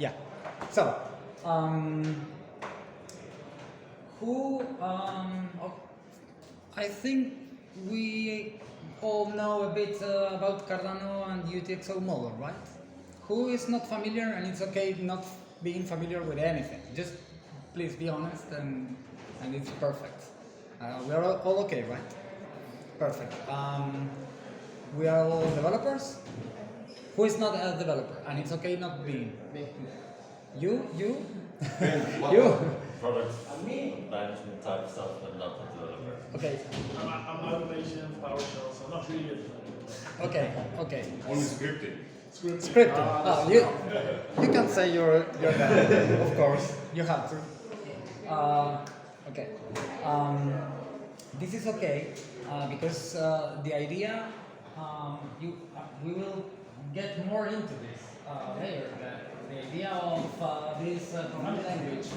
Yeah. So, I think we all know a bit about Cardano and UTXO model, right? Who is not familiar, and it's okay not being familiar with anything. Just please be honest, and it's perfect. We're all okay, right? Perfect. We are all developers. Who is not a developer? And it's okay not being. You? You? Product management type stuff, but not a developer. Okay. I'm automation, PowerShell, so I'm not really a developer. Okay. Only scripting. Scripting. You can say you're that, of course. You have to. Okay. This is okay because the idea we will get more into this later. The idea of this programming language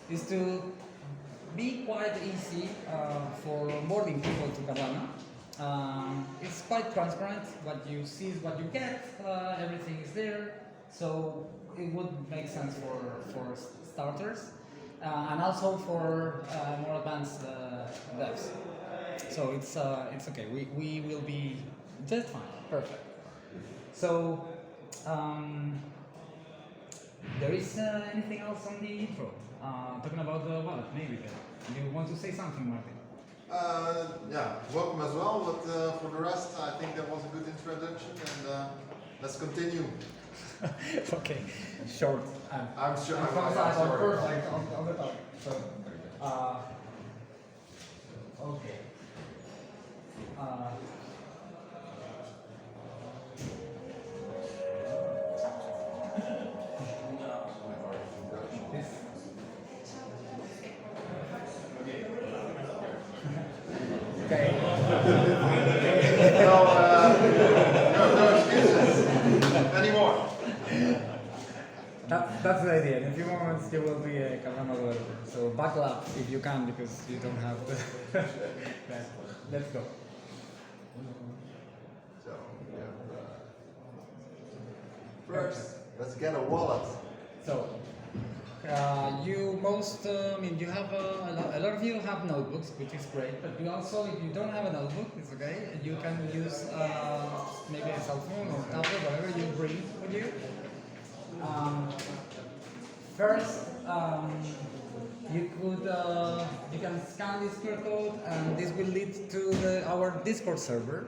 is to be quite easy for onboarding people to Cardano. It's quite transparent. What you see is what you get. Everything is there, so it would make sense for starters and also for more advanced devs. So it's okay. We will be just fine. Perfect. So. There is anything else on the intro? Talking about the wallet, maybe. You want to say something, Martin? Yeah, welcome as well, but for the rest, I think that was a good introduction, and let's continue. Okay, short. I'm sure I'm perfect on the top. So, okay. Okay. No excuses anymore. That's the idea. In a few moments, you will be a Cardano developer. So buckle up if you can, because you don't have to. Let's go. So, first, let's get a wallet. So, you have a lot of you have notebooks, which is great. But you also, if you don't have a notebook, it's okay. You can use maybe a cell phone or tablet, whatever you bring with you. First, you can scan this QR code, and this will lead to our Discord server.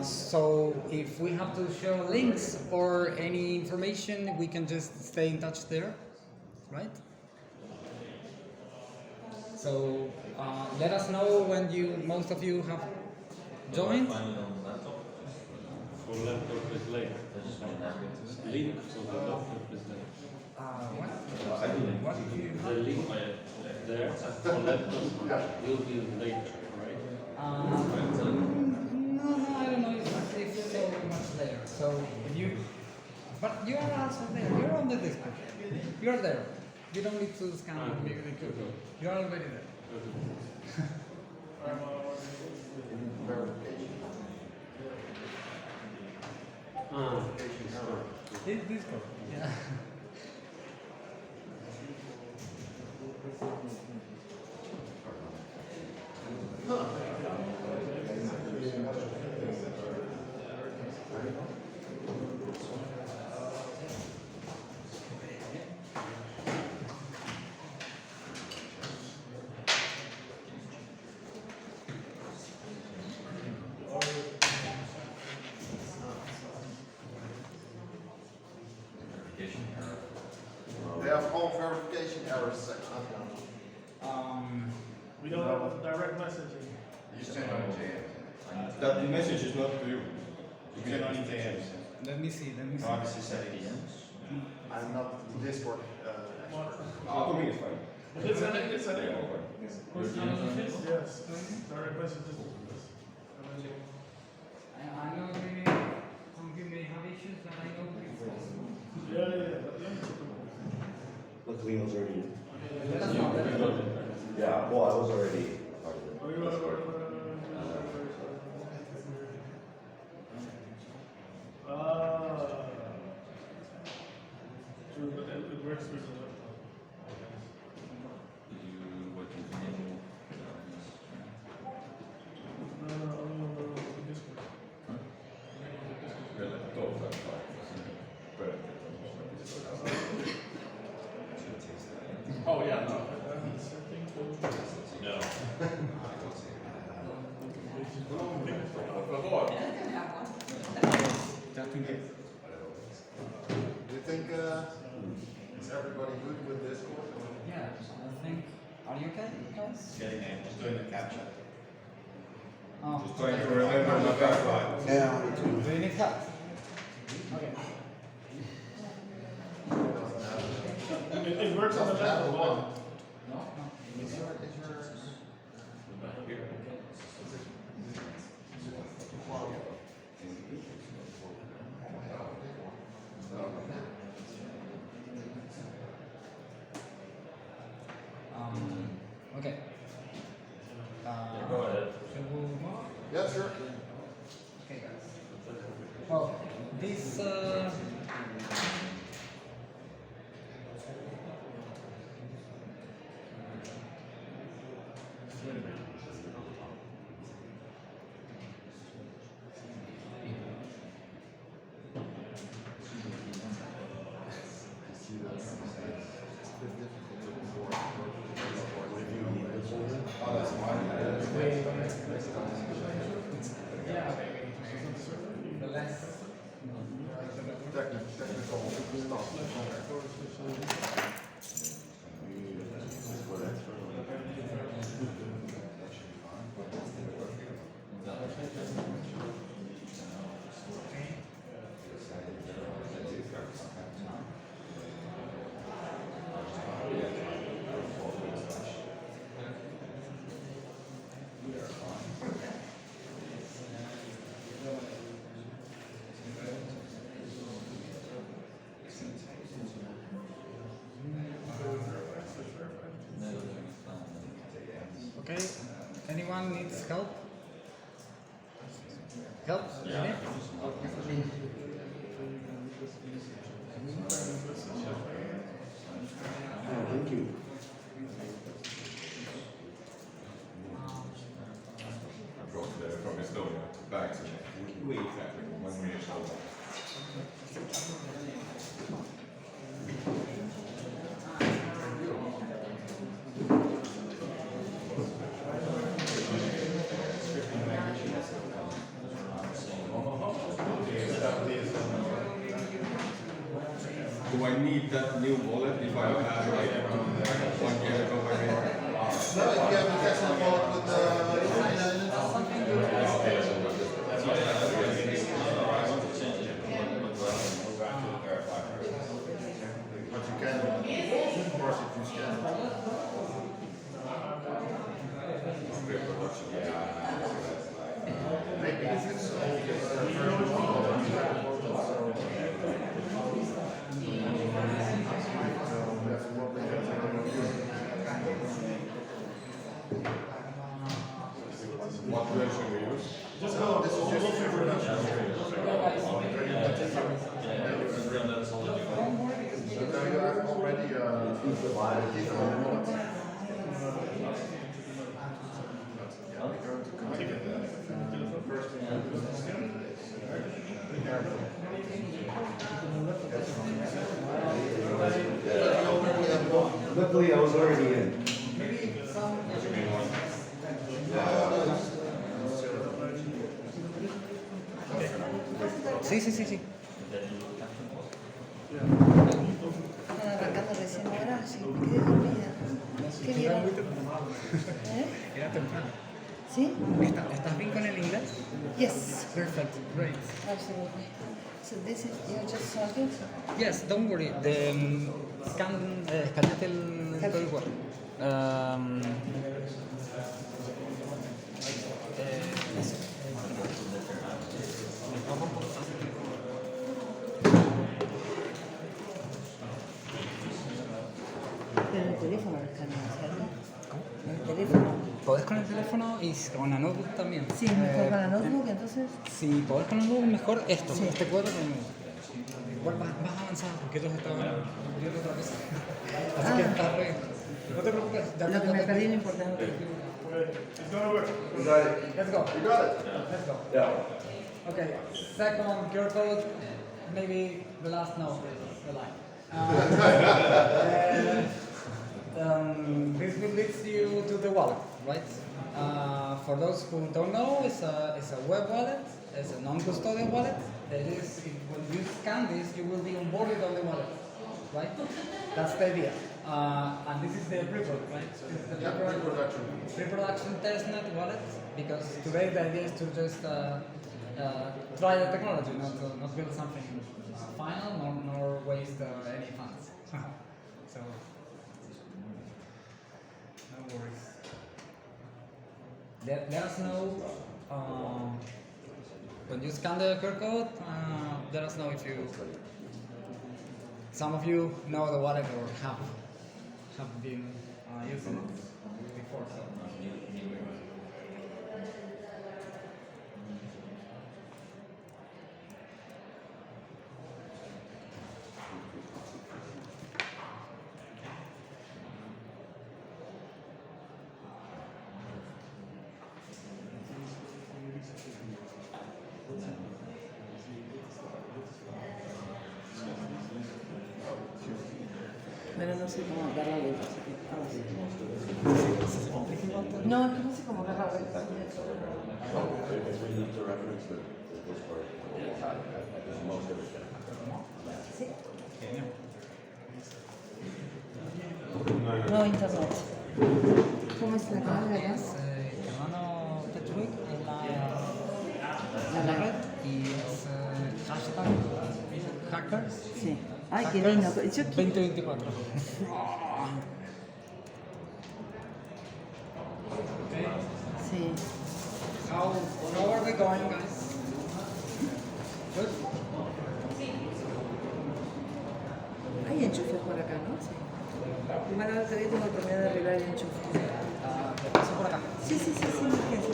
So if we have to share links or any information, we can just stay in touch there, right? So let us know when most of you have joined. Find it on laptop. For laptop is later. Link for the laptop is later. What? What? The link there for laptop will be later, right? No, I don't know if it's so much later. So but you are also there. You're on the Discord. You're there. You don't need to scan the QR code. You're already there. Verification. Discord. Yeah. They have all verification errors. We don't have direct messaging. You send on JM. That the message is not to you. You can only JMs. Let me see. Privacy settings. I'm not Discord To me it's fine. It's an yes. Yes. Direct messages. I know some people may have issues, and I know people. Yeah. Luckily I was already. Let us know. Yeah, well I was already part of it. Oh, you are. true, but it works with the laptop. You working from home? No, Discord. Oh yeah, no. Setting to... No. Do you think is everybody good with Discord? Yeah, I think. Are you okay, guys? Getting in, just doing the capture. Oh. Just trying to remember my backline. Yeah. Do you need help? Okay. It works on the laptop. No? No. Is your Okay. Go ahead. Should we move on? Yeah, sure. Okay, guys. Well, this the last Technical stuff. Okay. Anyone needs help? Help? Yeah. Thank you. I brought from Estonia back to exactly 1 minute old. Do I need that new wallet if I had like 1 year ago maybe? No, if you have a Tesla wallet with but you can, of course, if you scan. Maybe if it's What version we use? Just go, This is just introduction. So now you have already digital wallet. We're going to connect it. First thing you do is scan it. Luckily, I was already in. Sí, sí, sí, sí. Están arrancando recién ahora, sí, me quedé dormida. ¿Qué vieron? ¿Eh? Era temprano. ¿Sí? ¿Estás bien con el inglés? Yes, Perfect. Great. absolutely. So this is, you just started? Yes, don't worry. The escanete el código. Pero en el teléfono lo escaneas, ¿cierto? ¿En el teléfono? Podés con el teléfono y con la notebook también. Sí, es mejor con la notebook, entonces. Si podés con la notebook, mejor esto, Sí. este cuadro con la notebook. Bueno, vas avanzando porque ellos estaban viendo otra cosa. Así que está re. No te preocupes. Lo que me perdí no importa. No te It's gonna work. You got it. Let's go. You got it. Let's go. Yeah. Okay. Second QR code. Maybe the last note is the line. This will lead you to the wallet, right? For those who don't know, it's a web wallet. It's a non-custodial wallet. That is, when you scan this, you will be onboarded on the wallet, right? That's the idea. And this is the pre-prod, right? This is the Yeah, pre-production. pre-production testnet wallet, because today the idea is to just try the technology, not build something final, nor waste any funds. So, no worries. Let us know when you scan the QR code. Let us know if some of you know the wallet or have been using it before. So. Pero no sé cómo dar la vuelta. No, es que no sé cómo dar la vuelta. Sí. No, internet. ¿Cómo es la cámara acá? Hermano Petruik en la red y es hashtag hackers. Sí. Ay, qué lindo. Yo 2024. Sí. How are they going, guys? Good? Hay enchufes por acá, ¿no? Sí. Igual ahora todavía tengo que terminar de arreglar el enchufe. Te paso por acá. Sí, sí, sí, sí, fíjense.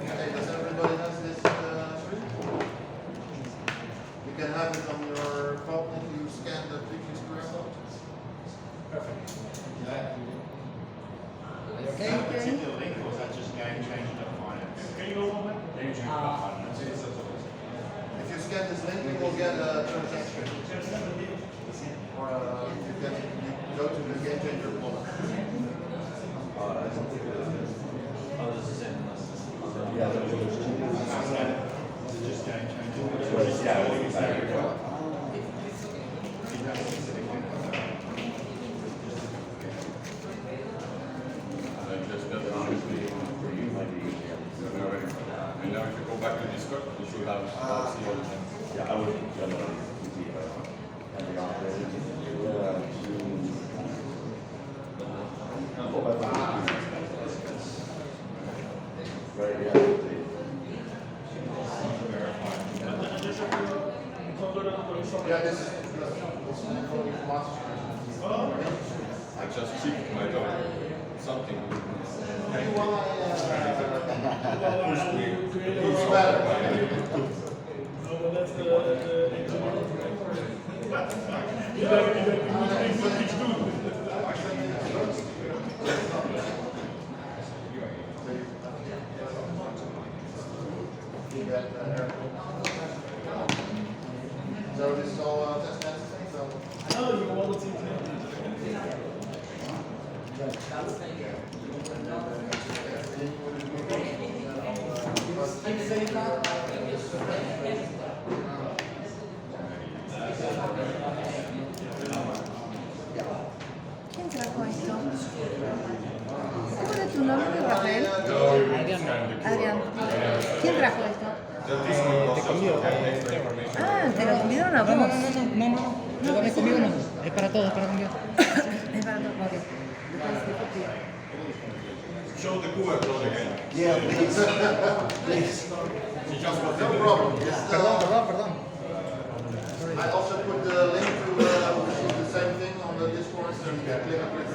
Okay, does everybody has this screen? You can have it on your phone if you scan the previous QR code. Perfect. Are you okay? Okay. The link, or is that just GameChanger.Finance? Can you go one way? GameChanger.Finance. If you scan this link, you will get a transaction. Or you can go to the GameChanger Wallet. Yeah, there's just GameChanger. Yeah, Just that honestly, for you might be easier. And now if you go back to Discord, you should have see all the things. Yeah, I would generally see every operator. Right, yeah. Yeah, this is I just checked my dog. Something. Who's better? No, but that's the engineer. So this is all test net, so. No, your wallet's in ¿Quién trajo esto? ¿Cómo era tu nombre, Rafael? Adrián. ¿Quién trajo esto? Te convido. Ah, te lo convidaron a vos. No. Yo también conmigo no. Es para todos, para conmigo. Es para todos. Ok. Después te Show the QR code again. Yeah, please. Please. She just got No problem. Perdón. I also put the link to the same thing on the Discord, so you can click on it.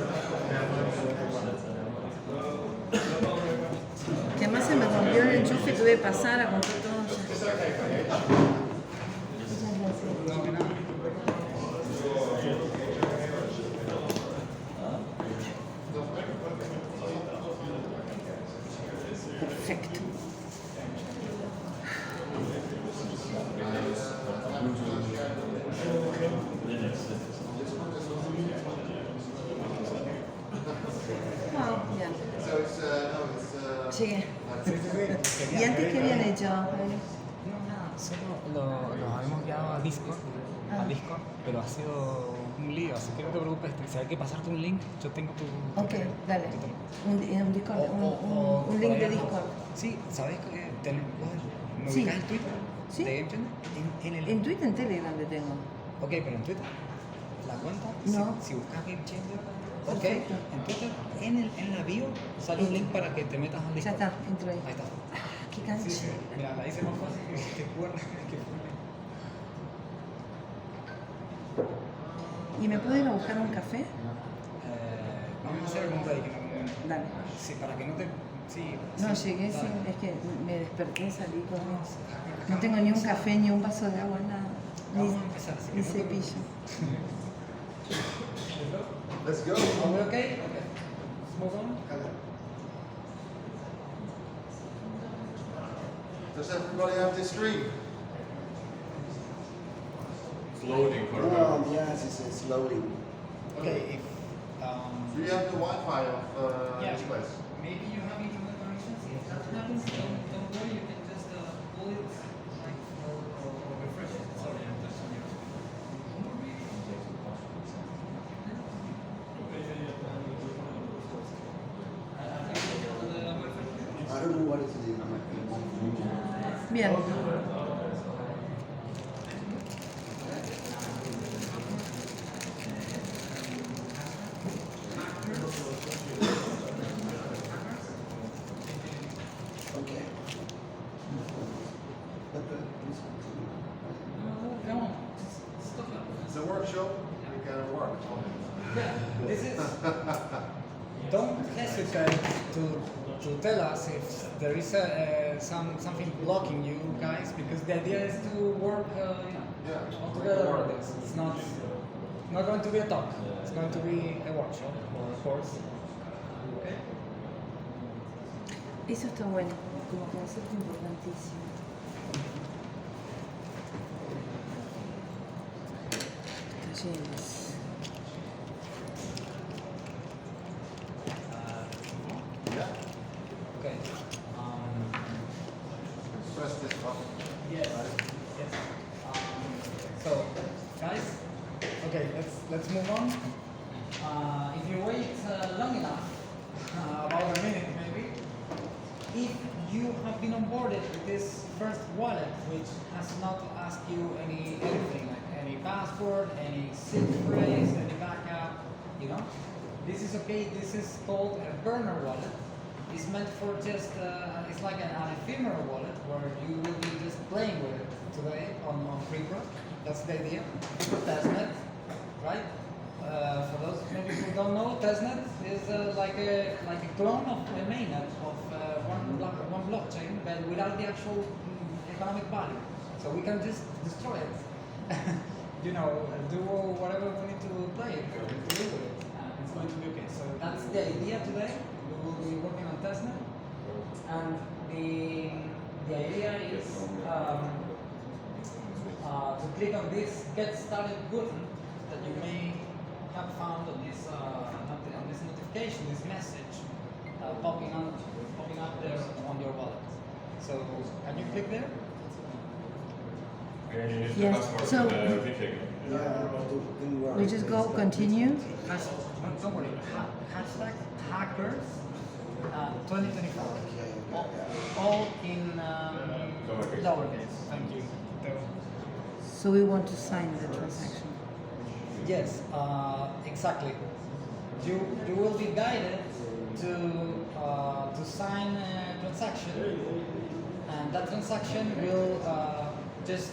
Que además se me rompió el enchufe y tuve que pasar a comprar todo. llegué. Sí, sí, sí. ¿Y antes qué habían hecho? No, nada, solo los habíamos enviado a Discord, pero ha sido un lío, así que no te preocupes, si hay que pasarte un link, yo tengo tu... Ok, dale. Un Discord, O un link por de ahí, Discord. Sí, ¿sabes qué? ¿Me Sí. ubicas en Twitter? Sí. ¿De GameChanger? En el... En Twitter, en Telegram le tengo. Ok, pero en Twitter, la cuenta, No. si buscas GameChanger, ok, Perfecto. en Twitter, en la bio, sale un link para que te metas al Ya Discord. está, entro ahí. Ahí está. Ah, qué Sí, cancha. sí, mira, la hice más fácil que cuerda, que fue. ¿Y me puedo ir a buscar un café? Vamos a hacer algún break en algún momento. Dale. Sí, para que no te... Sí, No, sí, llegué, dale. es que me desperté, salí con... No tengo ni un café, ni un vaso de agua, nada. Vamos a empezar, así que Ni no te cepillo. Let's go. Are we okay? Okay. Let's move on. Does everybody have this screen? It's loading for Oh, yes, it's loading. Okay, if... Do you have the Wi-Fi of Yeah. this place? Maybe you have internet connections. If that happens, don't worry. You can just pull it like or refresh it. Sorry, I'm touching you. I don't know what is the Bien. Okay. But please continue. Come on, stop it. It's a workshop. We can work on it. Yeah, this is. Don't hesitate to tell us if there is something blocking you guys, because the idea is to work Yeah. all together on this. It's not going to be a talk. It's going to be a workshop or a course. Okay. Eso está bueno, como concepto importantísimo. Talleres. Yeah. Okay. Press this button. Yes. Yes. So, guys. Okay, let's move on. If you wait long enough, about a minute maybe, if you have been onboarded with this first wallet, which has not asked you anything, like any password, any seed phrase, any backup, this is okay. This is called a burner wallet. It's meant for just, it's like an ephemeral wallet where you will be just playing with it today on pre-pro. That's the idea. For testnet, right? For those maybe who don't know, testnet is like a clone of a mainnet of one blockchain, but without the actual economic value. So we can just destroy it. Do whatever we need to play it, to do with it. It's going to be okay. So that's the idea today. We will be working on testnet, and the idea is to click on this Get Started button that you may have found on this notification, this message popping up there on your wallet. So can you click there? And you need the Yes, password so- to the meeting. Yeah, don't worry. We just go continue. Don't worry. Hashtag hackers 2024. All in Lowercase. lowercase. Thank you. So we want to sign the transaction. Yes, exactly. You will be guided to sign a transaction, and that transaction will just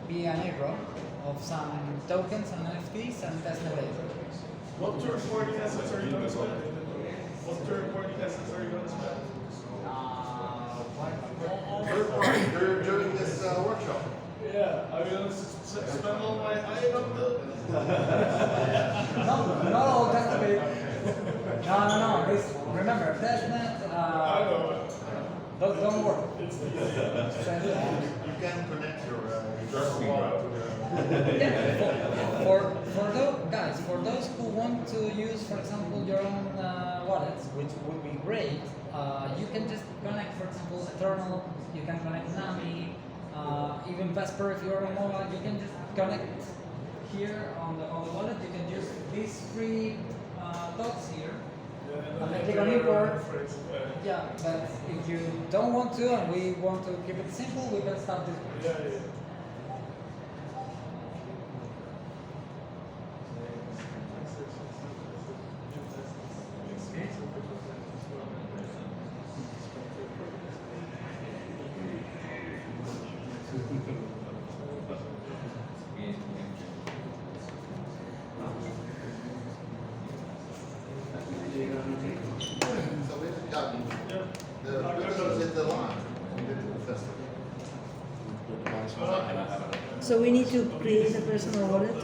be an airdrop of some tokens and NFTs and testnet data. What third-party assets are you going to spend? What third-party assets are you going to spend? Third party during this workshop. Yeah, I'm going to spend all my item. No, that's a bit. No. This, remember, testnet. I know. Don't worry. You can connect your wallet to Yeah, for those guys, for those who want to use, for example, your own wallets, which would be great, you can just connect, for example, Eternal, you can connect Nami, even Vesper if you're on mobile, you can just connect here on the wallet, you can use these three dots here. And then click on import. Yeah, but if you don't want to and we want to keep it simple, we can start this way. Yeah. So we've gotten the business at the line. We did it in the festival. So we need to create a personal wallet.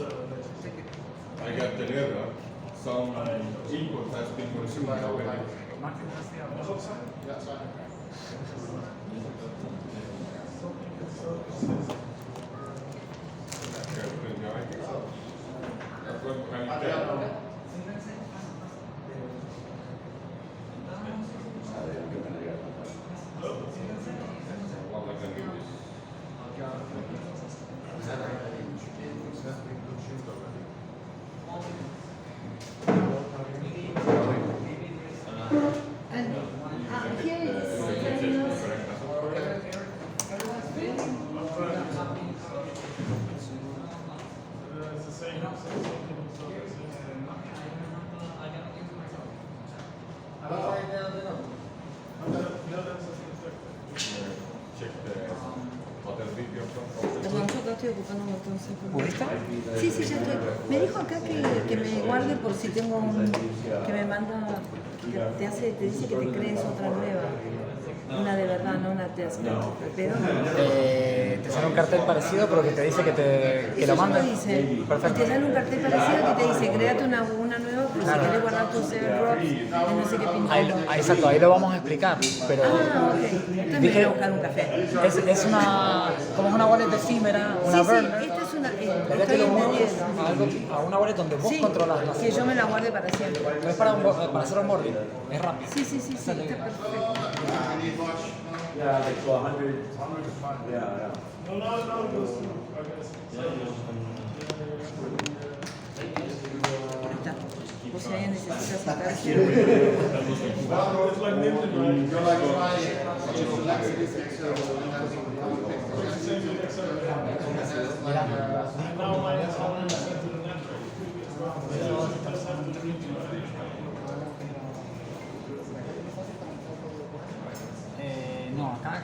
I got an error. Some input has been consumed already. Yeah, sign. And here it is telling us It's the same. Check the other video from Perdón, yo acá estoy ocupando un montón de ¿Pudiste? Sí, sí, ya estoy. Me dijo acá que me guarde por si tengo un... que me manda... te dice que te crees otra nueva. Una de verdad, no una te hace. Pero... te sale un cartel parecido, pero que te dice que lo Eso mandes. me dice. Perfecto. Te sale un cartel parecido que te dice, créate una nueva, pero si querés guardar tus airdrops, y no sé qué pinta. Exacto, ahí lo vamos a explicar. Pero Ah, ok. Entonces me voy a buscar un café. es una, como es una wallet efímera, una Sí, burner. esta es una... La idea es estoy que lo entendiendo. muevas a una wallet donde vos Sí, controlas las que yo me la guarde para siempre. No es para hacer onboarding, es rápido. Sí, sí, sí, sí, está perfecto. You need much? Yeah, like so 100 is fine. Yeah. No, it goes through. I guess. Ahí está. Por si alguien necesita sacarse. It's like Nintendo, right? You're like trying it. You select it, it's Excel, and that's It's the same thing except now mine is 100% to the net, right? So it does have to do it. No, acá.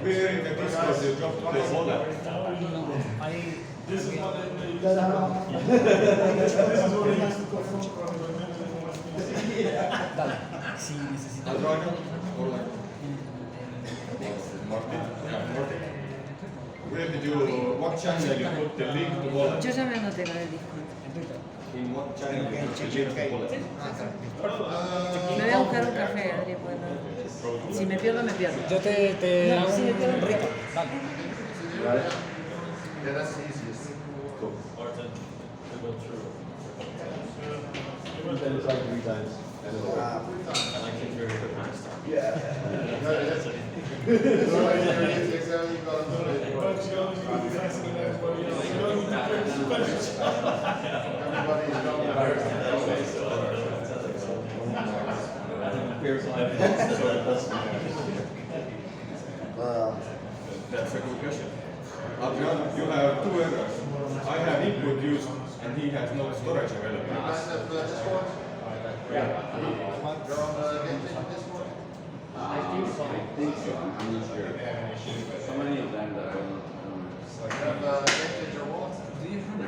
Where in the Discord you dropped the wallet? No, ahí. This is what they use. This is what they use to confirm from Dale. Si necesitas. Al Roger? Or like Martin? Yeah, Martin. Where did you, what channel you put the link to wallet? Yo ya me anoté la del disco. In what channel you put the link to wallet? Me voy a buscar un café, Adri, bueno. Si me pierdo, me pierdo. Yo te No, hago sí, me quedo un un rito. Dale. Yeah, that's the easiest. Then it's like 3 times. Excel, you got it. But you don't need to be faster than everybody else. You don't need to play the Spanish. Everybody is That's a good question. Adrian, you have 2 errors. I have input used and he has no storage available. guys have Discord? Yeah. You're on the GameChanger Discord? I think so. I'm not sure. So many of them that I don't know. You have GameChanger Wallet?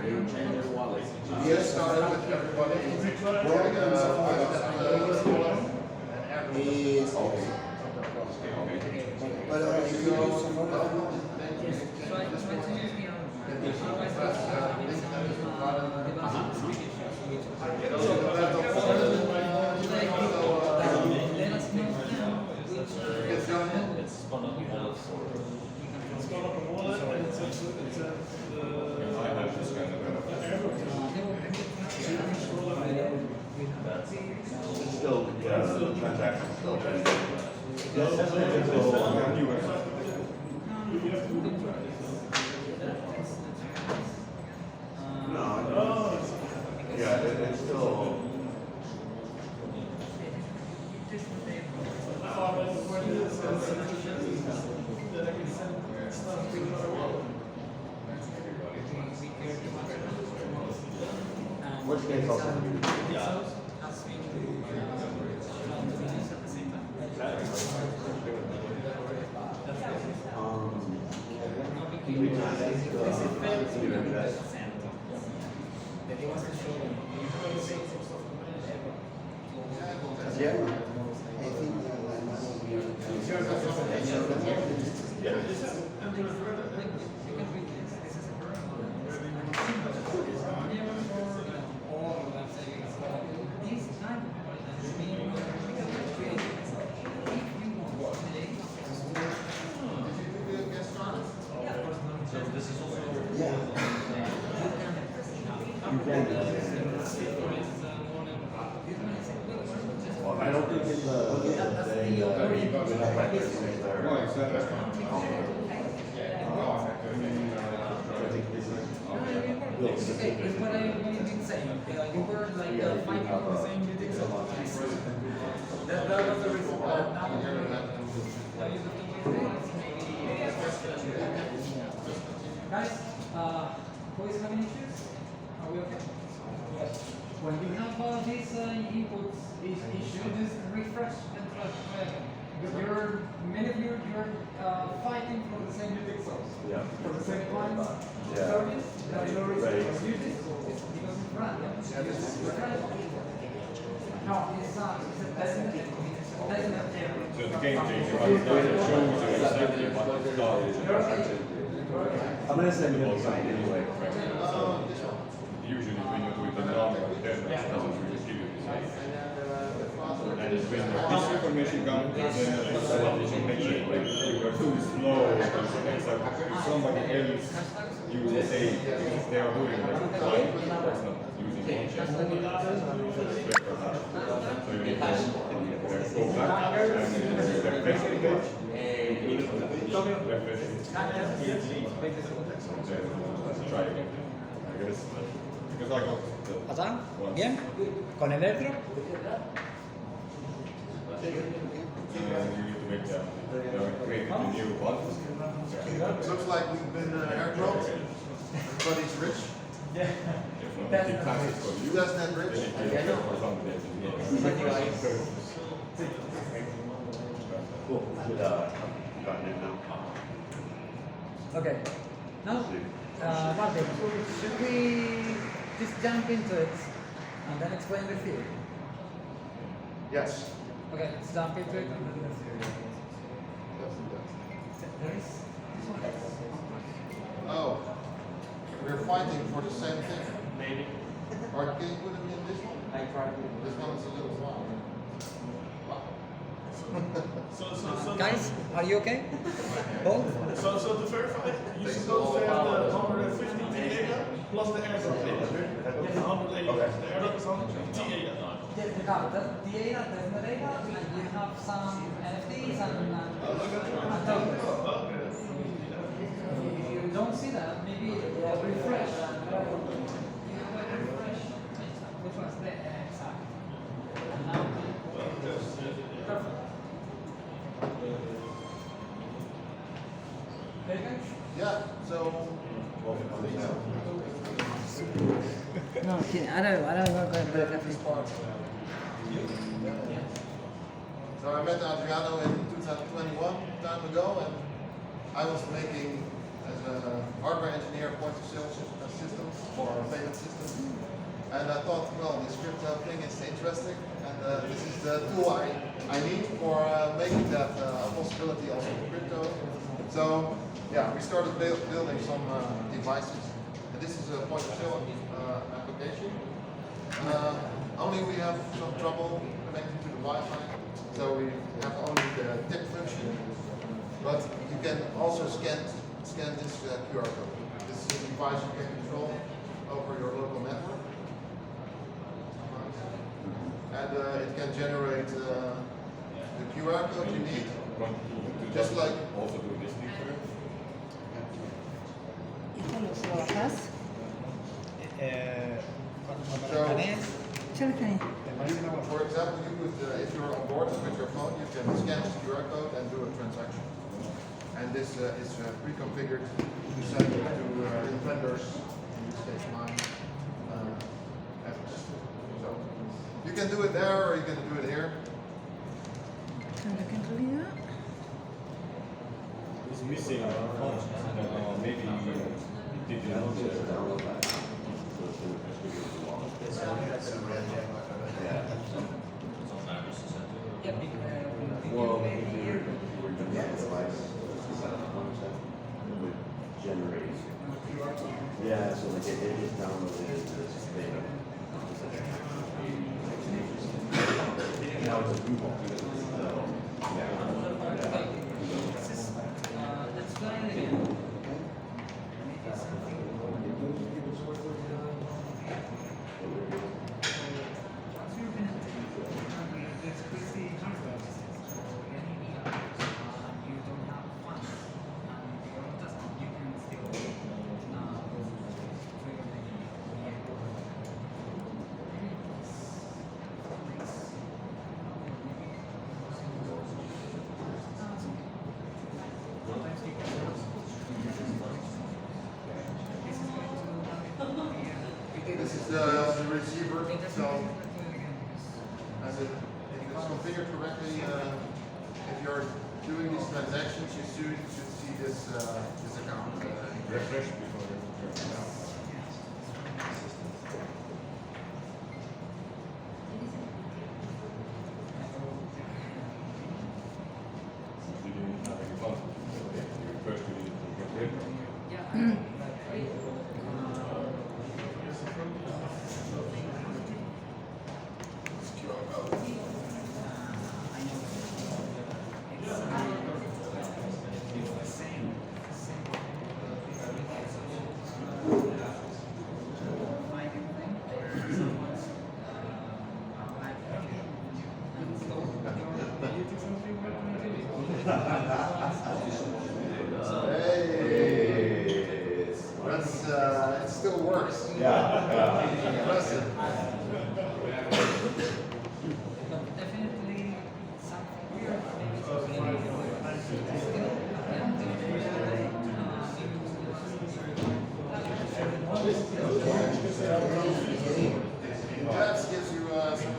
GameChanger Wallet. You just started with everybody. Like a 5-step wallet. And every Is okay. But if you go somewhere, then you can just link that is provided. Spawn up a wallet and it's I have this kind of error. Still, transaction. Yeah, it's still. Then I can send stuff to another wallet. Which game's also? I don't think in It's what I've been saying. You were like fighting for the same music. That was the reason. Guys, who is having issues? Are we okay? When you have these inputs issue, just refresh and try. Because many of you are fighting for the same music source. Yeah. For the same clients. Yeah. Service, no reason Right. to use it because it's brand. No, it's not. It's a designated area. So the game changer, right, it shows you exactly what the dog is. I'm gonna send you something anyway. Usually when you do it in normal, then it doesn't really give you this. And it's when this information comes, then it's what you should make sure like you are too slow. It's like if somebody else you will say because they are doing like fine, that's not using one chest. So you need to go back and refresh the page. Refresh it. Then try again. I guess. Because I got the ¿Pasá? once. ¿Bien? ¿Con el airdrop? You need to make them create a new one. Looks like we've been airdropped. Everybody's rich. If not, keep taxes for you. You guys not rich? Then you pay for something else. Cool. Good, gotten it now. Okay. Now, Martin, should we just jump into it and then explain the theory? Yes. Okay, let's jump into it and then the theory. There is this one. Oh, we're fighting for the same thing. Maybe. Or can you put it in this one? I tried. This one is a little small. So Guys, are you okay? Both? So to verify, you supposed to have the 150 data plus the airdrop data. Yes, 180. The airdrop is 150 data. Yes, you have the data, the data, and you have some NFTs and tokens. If you don't see that, maybe refresh. Which one's the exact? And now, perfect. Okay, guys? Yeah, so. No, ahora vengo con el café. So I met Adriano in 2021, time ago, and I was making as a hardware engineer point of sale systems for payment systems. And I thought, well, this crypto thing is interesting, and this is the tool I need for making that a possibility also for crypto. So yeah, we started building some devices. And this is a point of sale application. Only we have some trouble connecting to the Wi-Fi, so we have only the tip function. But you can also scan this QR code. This is a device you can control over your local network. And it can generate the QR code you need Just like also do this thing for you? ¿Esto lo bajás? Cuando So- escanees, Yo lo escaneé. For example, you could, if you're on board with your phone, you can scan this QR code and do a transaction. And this is pre-configured to send it to vendors, in this case mine, apps. So you can do it there or you can do it here. Claro que en realidad. It's missing maybe you did not Download that. yeah, Well, if you're device, set up one set, it would generate. Yeah, so like it is downloaded this data. Now it's a Google. let's try it again. This is the receiver. So as it, if it's configured correctly, if you're doing these transactions, you should see this account. refresh before you turn it down. You didn't have any fun. First you need to get rid. Hey, that's it still works. Impressive. Definitely something weird. Maybe still, That gives you some.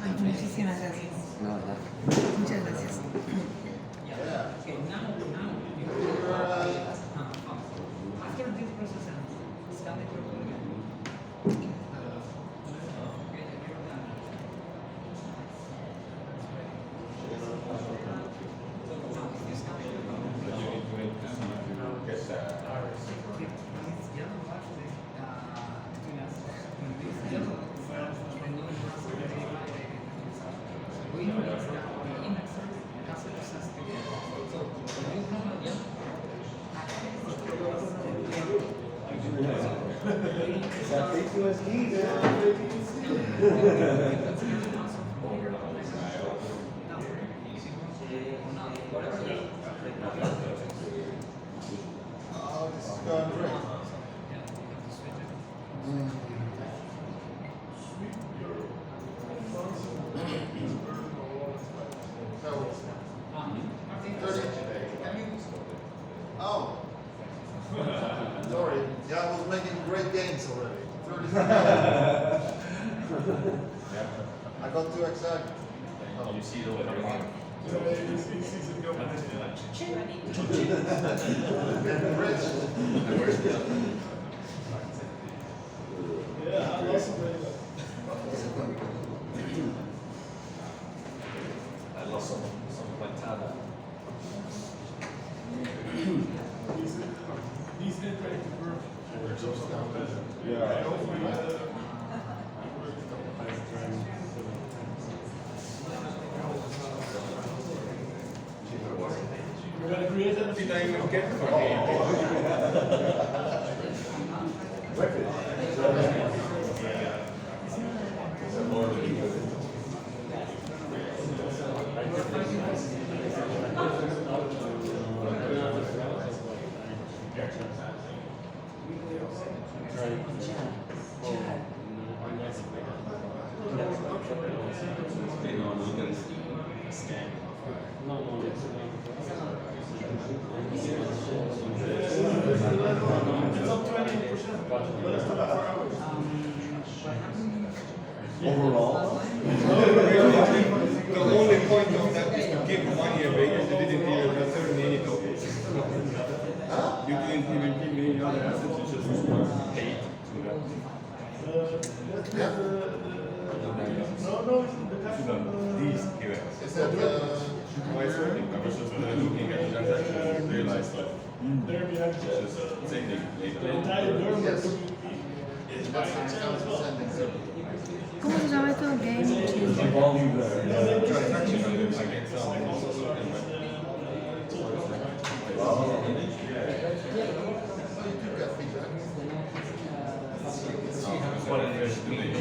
Ay, muchísimas gracias. No, that. Muchas gracias. Yeah. Okay, now you You're, after this process ends, scan the QR code again. Okay, you're done. So now if you scan the QR code, But you need to wait to see if you get that. it's yellow actually between us. This yellow is the new we know that the indexer has a sensitivity. So when you have a yellow, oh, this is going great. So, 30. Oh. Sorry. Yeah, I was making great gains already. 30 I got too excited. Oh. You see the little mark. And rich. Yeah, I lost some weight. I lost some of my tab. These interactive work. Yeah. We're gonna create an Did I even get for Overall, The only point of that is to give money away, and you didn't even return any tokens. You didn't even give me any other assets, you just paid to that. These events. Is that Why is it? I was just looking at the transaction and realized that there behind it's just sending the data. entire Durham Yes. is that's an account sending? ¿Cómo se llama esto? GameChanger. Transaction and then I get some. What invest do they do?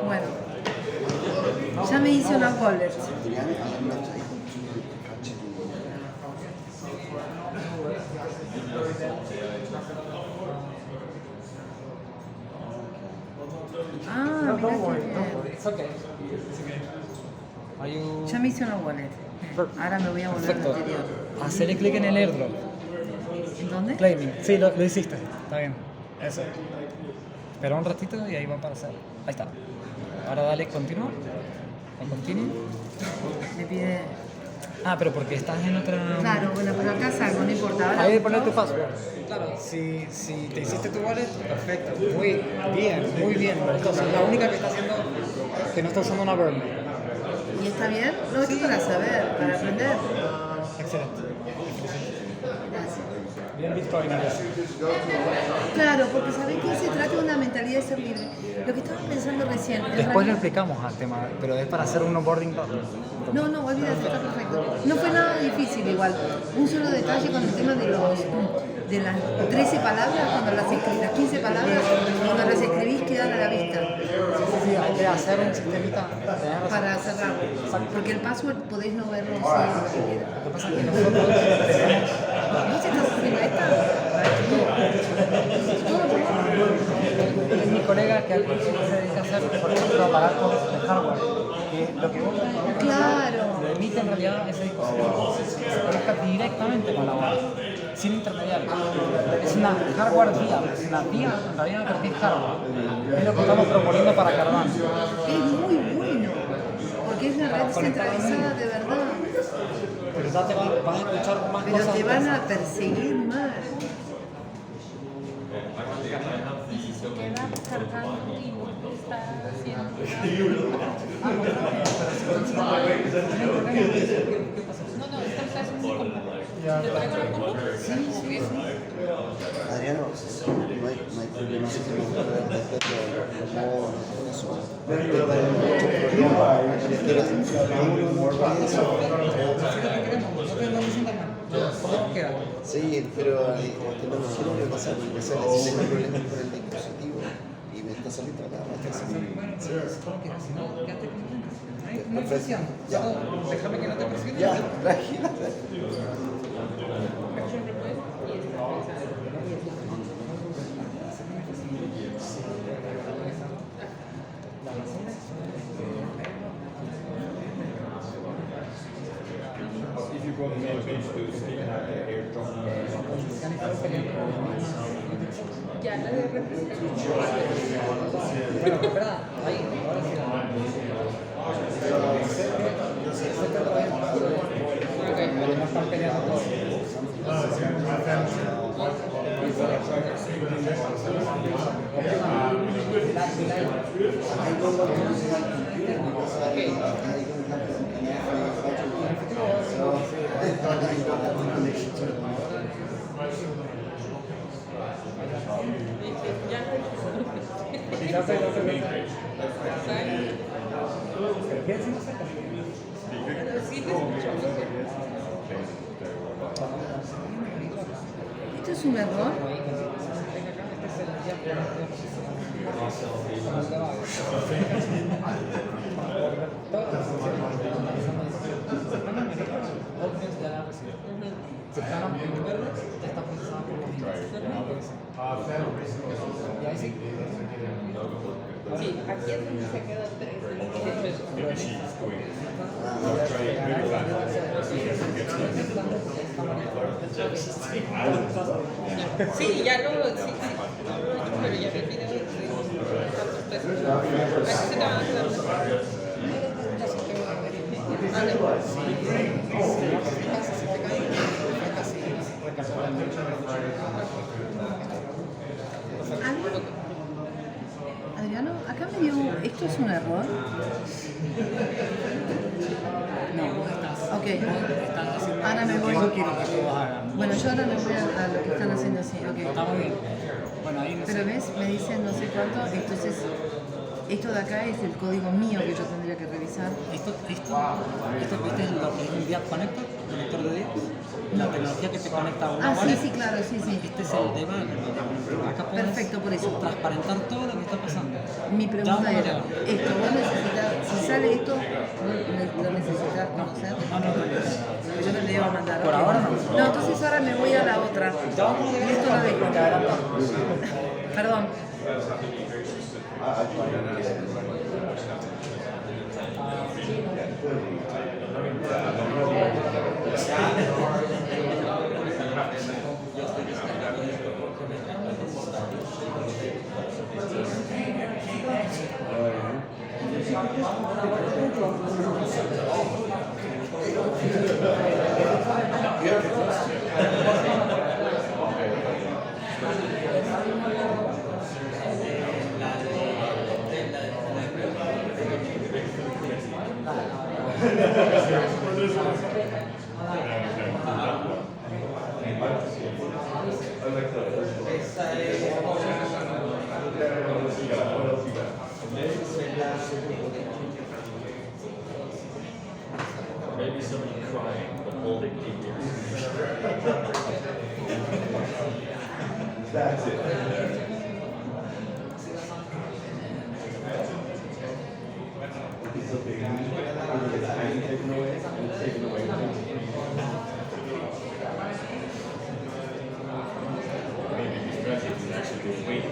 Bueno, ya me hice una wallet. Ah, mira qué bien. It's okay. Are you... Ya me hice una wallet. Ahora me voy a volver al Perfecto. anterior. Hacerle clic en el airdrop. ¿En dónde? Claiming. Sí, lo hiciste. Está bien. Eso. Espera un ratito y ahí va a aparecer. Ahí está. Ahora dale continúa. O continue. Me pide. Ah, pero porque estás en otra... Claro, bueno, pero acá salgo, no importa. Ahora Ahí poner tu password. Claro, si te hiciste tu wallet, perfecto. Muy bien. Entonces, la única que está haciendo que no está usando una burn. ¿Y está bien? No, esto es para saber, para aprender. Excelente. Gracias. Bien bitcoinero. Claro, porque sabés que se trata de una mentalidad de ser libre. Lo que estaba pensando recién. en Después lo realidad- explicamos al tema, pero es para hacer un onboarding rápido. No, olvídate, está perfecto. No fue nada difícil igual. Un solo detalle con el tema de las 13 palabras, cuando las 15 palabras, cuando las escribís quedan a la vista Sí, hay que hacer un sistemita. para cerrarlo. Porque el password podéis no verlo si lo quieres. Lo que pasa es que nosotros ¿Vos estás haciendo esta? es mi colega que al principio se dedica a hacer, por ejemplo, aparatos de hardware. Que lo que vos Claro. lo emite en realidad ese dispositivo. Se conecta directamente con la web, sin intermediarios. Es una hardware vía, es una vía en realidad porque es hardware. Es lo que estamos proponiendo para Cardano. Es muy bueno. Porque es una red centralizada de verdad. Pero ya te vas a escuchar más Pero cosas. te van a perseguir mal. Queda cargando y no está haciendo No, está haciendo un combo. ¿Te traigo la combo? Sí. Adriano, no hay problema si te gusta el respeto al modo, eso. Pero para mucho problema, sí, pero no me quiero repasar, porque si tengo problemas con el dispositivo y me está saliendo acá, me está saliendo. No hay presión. Ya. Déjame que no te presione. Ya, tranquila. If you go to main page to see airdrop, Ya la de representación. Bueno, espera, ahí, ahora sí. Ok, pero no están peleando todos. ¿Esto es un error? Si están en verde, ya está procesado por los niños. Y ahí sí. Sí, aquí es donde se queda 3. Maybe she's doing it. I'll try it very fast. Sí, ya lo, sí, pero ya vi el video de cuántos pesos. Aquí se te van a quedar los Adriano, acá me dio. ¿Esto es un error? No, vos estás. Ok. Estás haciendo Ahora me lo que voy. yo quiero que todos hagan. Bueno, yo ahora me voy a lo que están haciendo así. Está Ok. muy bien. Bueno, ahí no sé. Pero ves, me dicen no sé cuánto. Entonces, esto de acá es el código mío que yo tendría que revisar. Esto, ¿viste lo que es un DApp connector? ¿Conector de DApps? La tecnología que te conecta a una Ah, sí, wallet. sí, claro, sí, sí. Este es el debug. Acá puedes Perfecto, por eso. transparentar todo lo que está pasando. Mi pregunta Ya era, vamos a esto, vos necesitas, si sale esto, lo necesitas conocer. No. Yo te iba a mandar. Por ok. ahora no. No, entonces ahora me voy a la otra. Y esto lo dejo. Perdón. Maybe somebody crying but holding figures. That's it. It's okay. It's time taken away. It's taken away. Maybe the strategy is actually to wait.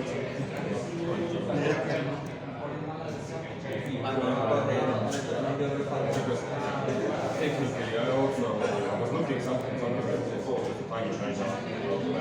Because technically, I was looking something before with the time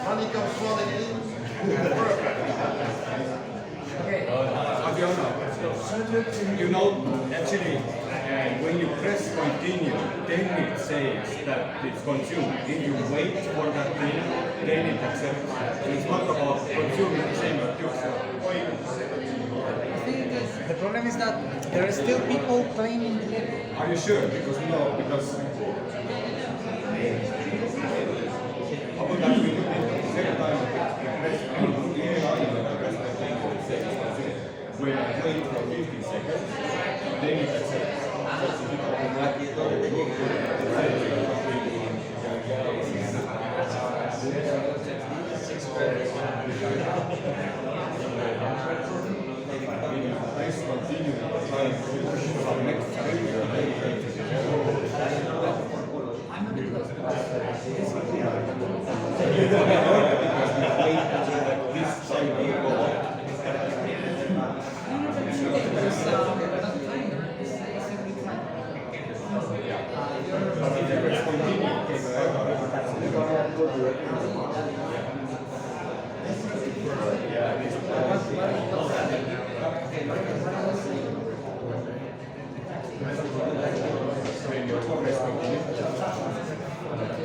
Money comes flooding in. You know, actually, when you press continue, then it says that it's consumed. Then you wait for that thing, then it accepts. It's not about consuming the same as The problem is that there are still people playing. Are you sure? Because no, because how about that we do it second time you press when I wait for 15 seconds, then it accepts. I'm a bit lost.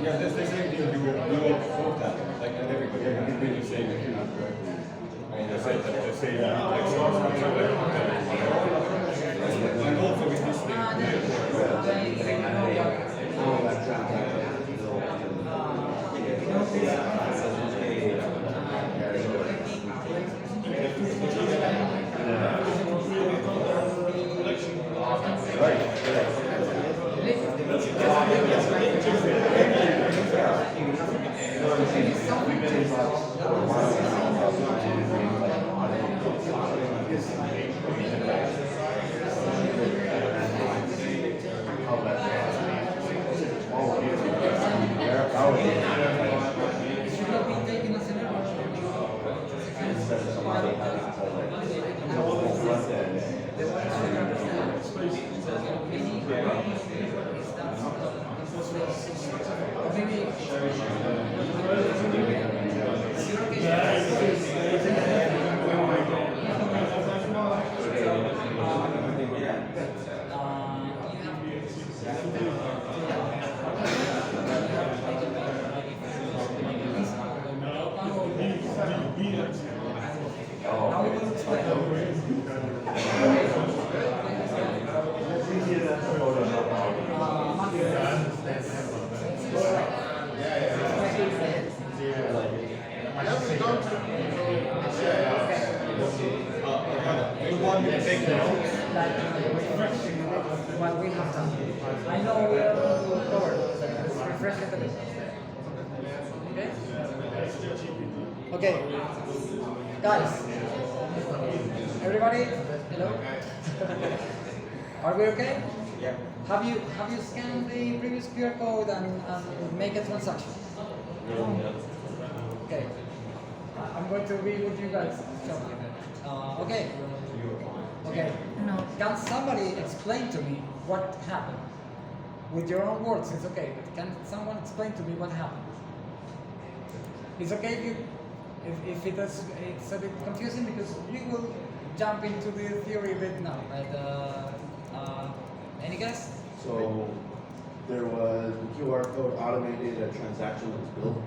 Yeah, that's the same thing. You will quote that, like everybody can really say that you're not correct. I mean, the same like source control, and also with this thing. What we have done. I know we are going to cover refresh it a bit. Okay? Okay. Guys. Everybody? Hello? Are we okay? Yeah. Have you scanned the previous QR code and make a transaction? Okay. I'm going to read what you guys showed me. Okay. Okay. No. Can somebody explain to me what happened? With your own words, it's okay, but can someone explain to me what happened? It's okay if it's a bit confusing because you will jump into the theory a bit now, right? Any guess? So there was the QR code automated a transaction that was built.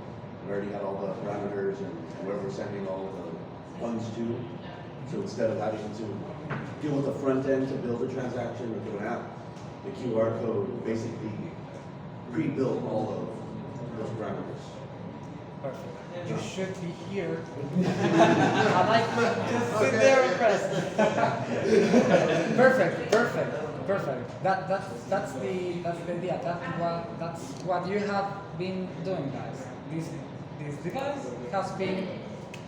We already had all the parameters and where we're sending all the funds to. So instead of having to deal with the front end to build a transaction or do an app, the QR code basically pre-built all of those parameters. Perfect. You should be here. I like just sit there and rest. Perfect. That's the idea. That's what you have been doing, guys. This device has been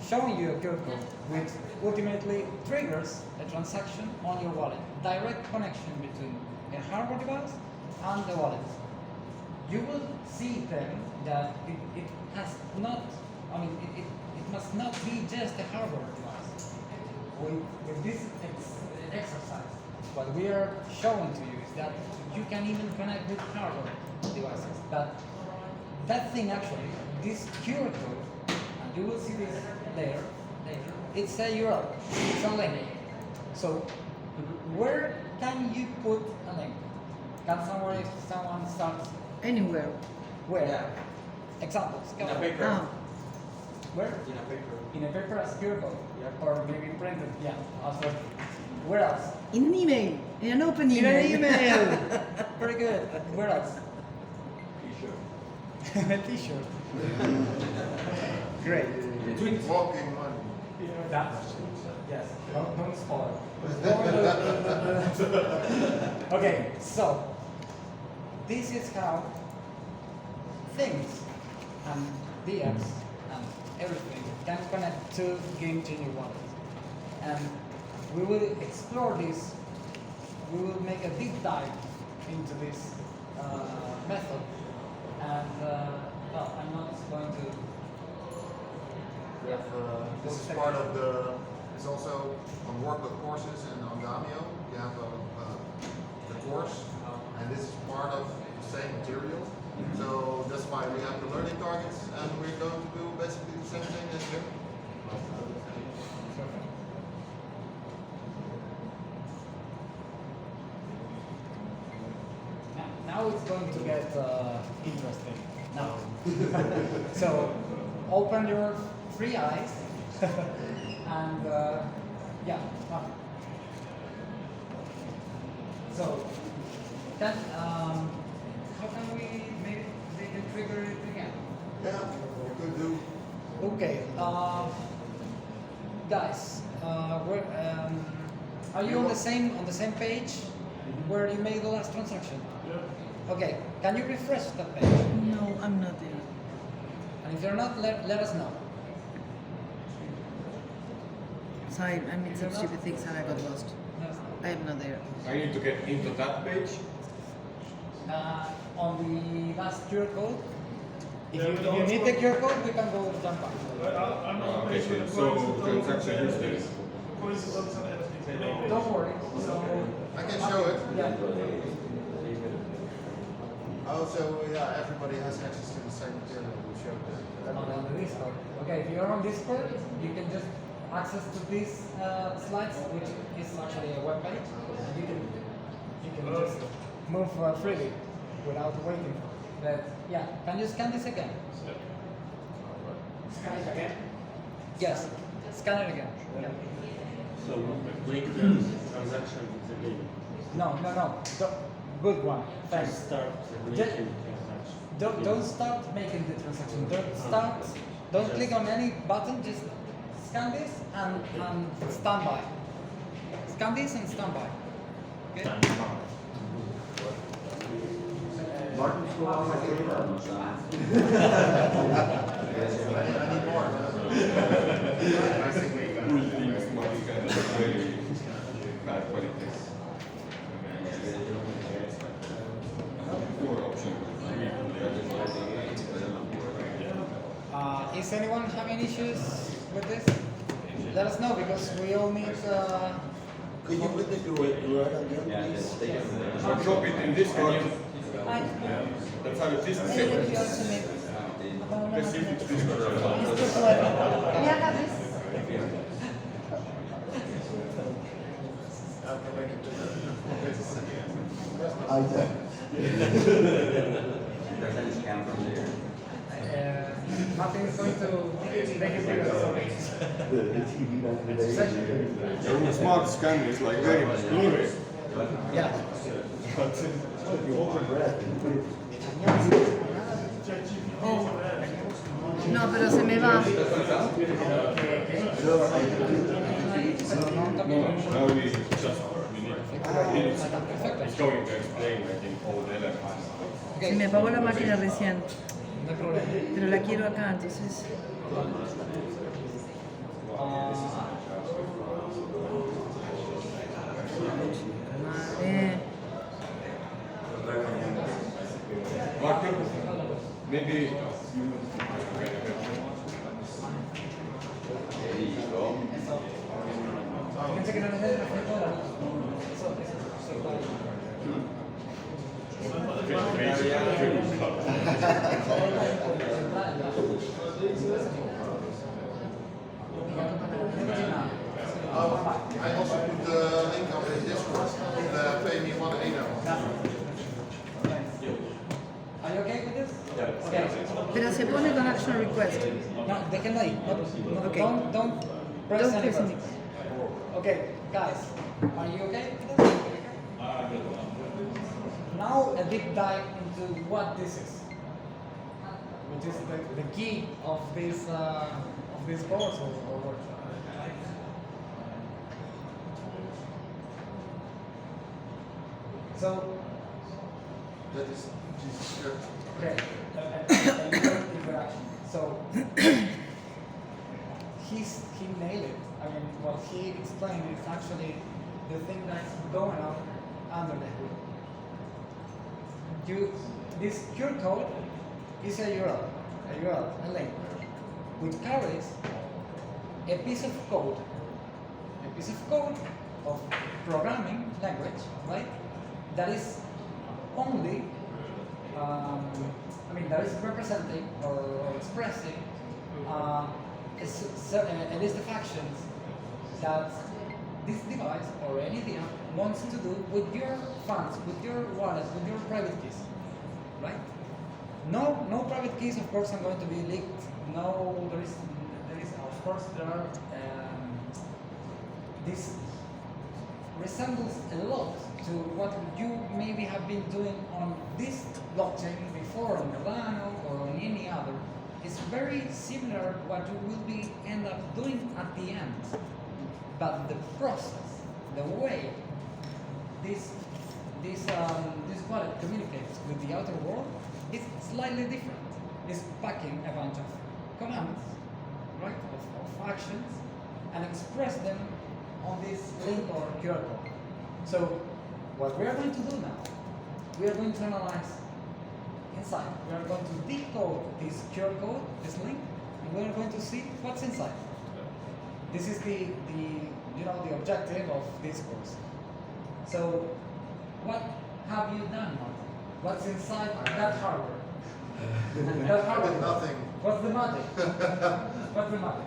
showing you a QR code which ultimately triggers a transaction on your wallet. Direct connection between a hardware device and the wallet. You will see then that it has not, it must not be just a hardware device. With this exercise, what we are showing to you is that you can even connect with hardware devices. That thing actually, this QR code, and you will see this later, it's a URL, it's a link. So where can you put a link? Can someone start? Anywhere. Where? Yeah. Examples. In a paper. Ah. Where? In a paper. In a paper as QR code. Yeah. Or maybe printed. Yeah. Also. Where else? In an email. In an open In email. an email. Very good. Where else? T-shirt. A T-shirt. Great. Walking money. That's yes. Don't spoil. Okay. So this is how things and the apps and everything can connect to GameChanger Wallet. And we will explore this we will make a deep dive into this method, and well, I'm not going to. We have, this is part of the, it's also on workbook courses and on Damio, you have the course, and this is part of the same material. So that's why we have the learning targets, and we're going to do basically the same thing as here. Now it's going to get interesting. Now, so open your 3 eyes and yeah. So then, how can we maybe they can trigger it again? Yeah, you could do. Okay, guys, are you on the same page where you made the last transaction? Yeah. Okay, can you refresh that page? No, I'm not there. And if you're not, let us know. So I made some stupid things and I got lost. Let us know. I am not there. I need to get into that page. On the last QR code, if Yeah, you, we if don't you need want- the QR code, we can go jump back. I'm not Okay, sure. so transaction history. Don't worry. So, I can show it. yeah. Also, yeah, everybody has access to the same material we showed there. On the Discord. Okay, if you're on Discord, you can just access to these slides, which is actually a web page. And you can just move freely without waiting. But yeah, can you scan this again? Scan it again. Yes, scan it again. Yeah. So link the transaction with the game. No. Good one. Thanks. Start the Just- linking transaction. Don't start making the transaction. Don't click on any button. Just scan this and stand by. Scan this and stand by. Okay. Martin still on my radar. I need more. Cool things, Monica, very bad qualities. 4 options. Is anyone having issues with this? Let us know because we all need. Could you put the URL again, please? So drop it in Discord. Hi. Let's have a Discord. Hey, if you also make. Let's see if it's Discord. Esto puede. ¿Me hagas eso? Nothing is going to make it bigger. The TV back in the day. Your smart scan is like very much clearer. Yeah. You hold your breath and put it. No, pero se me va. Now we need it's going to explain, I think, all the elements. Se me apagó la máquina recién. No hay problema. Pero la quiero acá, entonces. Madre. Martin, maybe Fíjense que no les den la foto. Eso. I also put the link on the Discord, the pay me 1 email. Are you okay with this? Okay. Pero se pone con action request. No, déjenlo ahí. No, Okay. Don't press Don't any press button. Okay, guys, are you okay with this? Now a deep dive into what this is, which is the key of this course or workshop. So, That is Jesus script. okay, a user interaction. So he nailed it. I mean, what he explained is actually the thing that's going on under the hood. This QR code is a URL, a link, which carries a piece of code of programming language, right? That is only, that is representing or expressing a list of actions that this device or any DM wants to do with your funds, with your wallet, with your private keys, right? No private keys, of course, are going to be leaked. No, there is, of course, there are. This resembles a lot to what you maybe have been doing on this blockchain before, on Cardano or on any other. It's very similar what you will be end up doing at the end. But the process, the way this wallet communicates with the outer world is slightly different. It's packing a bunch of commands, right, of actions, and express them on this link or QR code. So what we are going to do now, we are going to analyze inside. We are going to decode this QR code, this link, and we are going to see what's inside. This is the objective of this course. So what have you done, Martin? What's inside that hardware? That hardware. Nothing. What's the magic? What's the magic?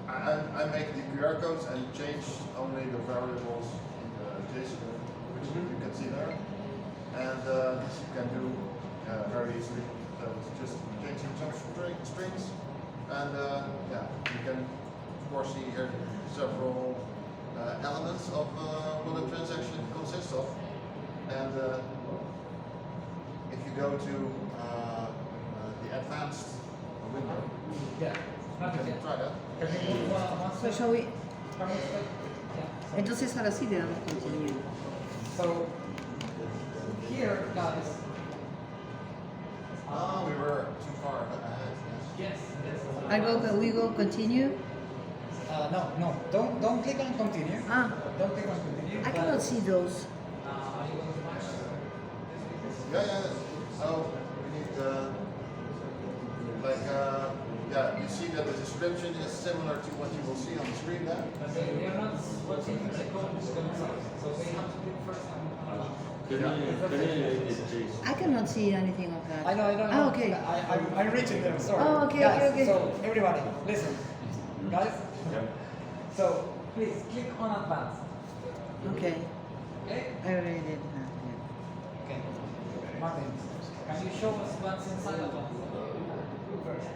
I make the QR codes and change only the variables in the JSON, which you can see there. And this you can do very easily. So it's just changing some strings. And you can of course see here several elements of what a transaction consists of. And if you go to the advanced window, Yeah. try that. So shall we? Entonces ahora sí le damos continuidad. So here, guys. We were too far ahead. Yes. We go continue. No. Don't click on continue. Don't click on continue. I cannot see those. Are you going to match? Yeah. So we need you see that the description is similar to what you will see on the screen there. They are not watching the code themselves, so they have to click first I cannot see anything of that. I know. Okay. I'm reaching them, sorry. Oh, okay, Guys, okay. So everybody, listen. Guys? So please click on advanced. Okay. Okay? I already did that. Yeah. Okay. Martin, can you show us what's inside advanced? First.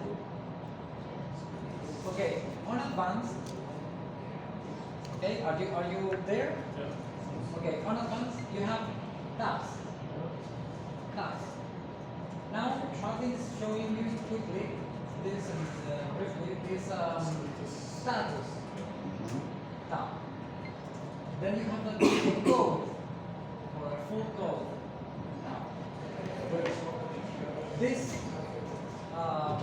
Okay, on advanced. Okay, are you there? Yeah. Okay, on advanced you have tabs. Now Martin is showing you quickly this briefly this status tab. Then you have the code or a full code. Now, this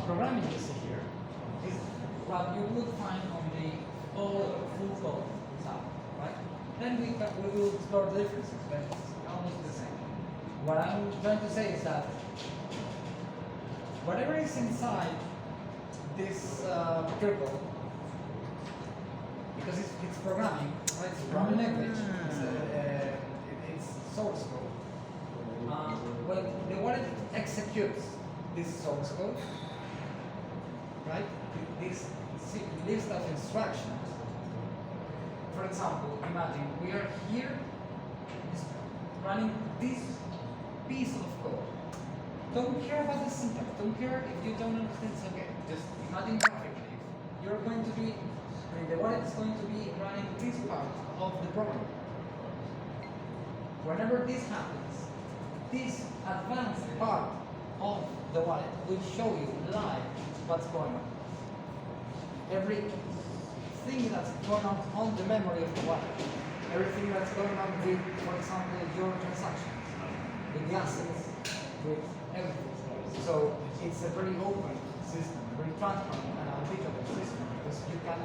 programming you see here is what you would find on the full code tab, right? Then we will explore the differences, but it's almost the same. What I'm trying to say is that whatever is inside this triple, because it's programming, right? It's programming language. It's source code. When the wallet executes this source code, right? This list of instructions. For example, imagine we are here running this piece of code. Don't care about the syntax. Don't care if you don't understand. It's okay. Just imagine graphically. You're going to be, the wallet is going to be running this part of the program. Whenever this happens, this advanced part of the wallet will show you live what's going on. Everything that's going on the memory of the wallet. Everything that's going on with, for example, your transactions, with the assets, with everything. So it's a very open system, very transparent and unbeatable system, because you can,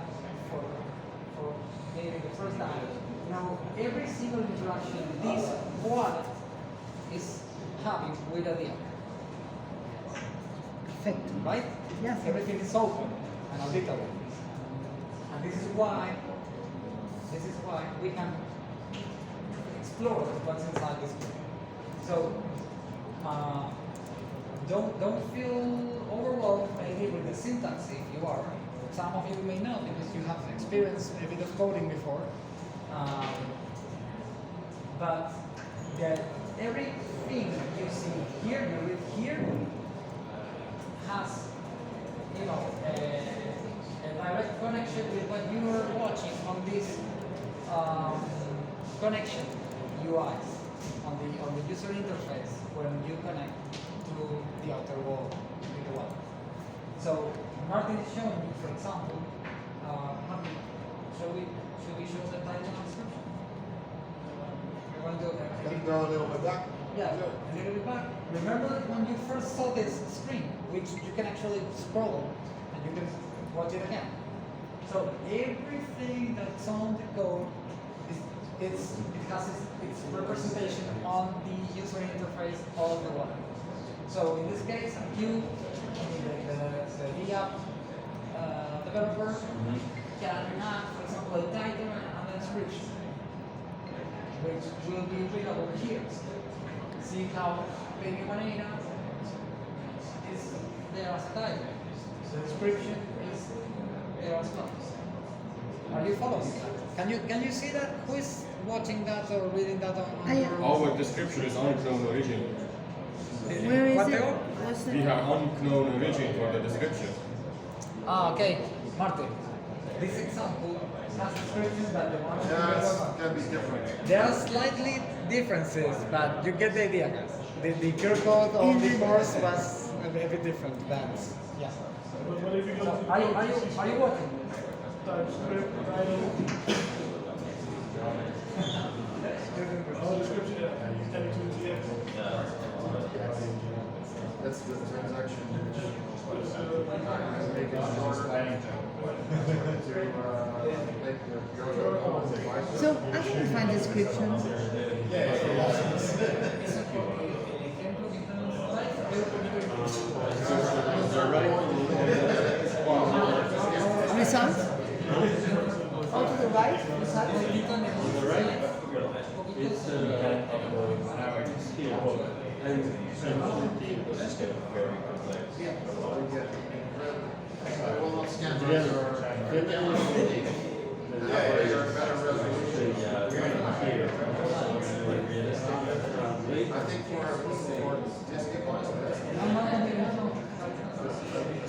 for maybe the first time, Now, every single interaction this wallet is having with a DM, Perfecto. right? Yes. Everything is open and auditable. And this is why we can explore what's inside this book. So don't feel overwhelmed maybe with the syntax if you are. Some of you may know because you have experienced a bit of coding before. But everything you see here, you read here, has a direct connection with what you are watching on this connection UIs on the user interface when you connect to the outer wall with the wallet. So Martin is showing you, for example, should we show the title and description? We want to Can you go a little bit back? yeah, a little bit back. Remember when you first saw this screen, which you can actually scroll and you can watch it again. So everything that's on the code it has its representation on the user interface of the wallet. So in this case, you, the app developer can add, for example, a title and a description, which will be readable here. See how Baby Banana is there as a title. The description is there as well. Are you following that? Can you see that? Who is watching that or reading that on Our description is unknown origin. Where is What it? they are? What's We it? have unknown origin for the description. Okay, Martin. This example has descriptions that the one Yes, can be different. there are slightly differences, but you get the idea, guys. The QR code on the course was a bit different than yeah. But if you go So to are you watching? TypeScript, title, description, M2TX. That's the transaction which make it shorter. So I can find descriptions. Result? Oh, to the right? Result? I will not scan your better resolution. I think for this device,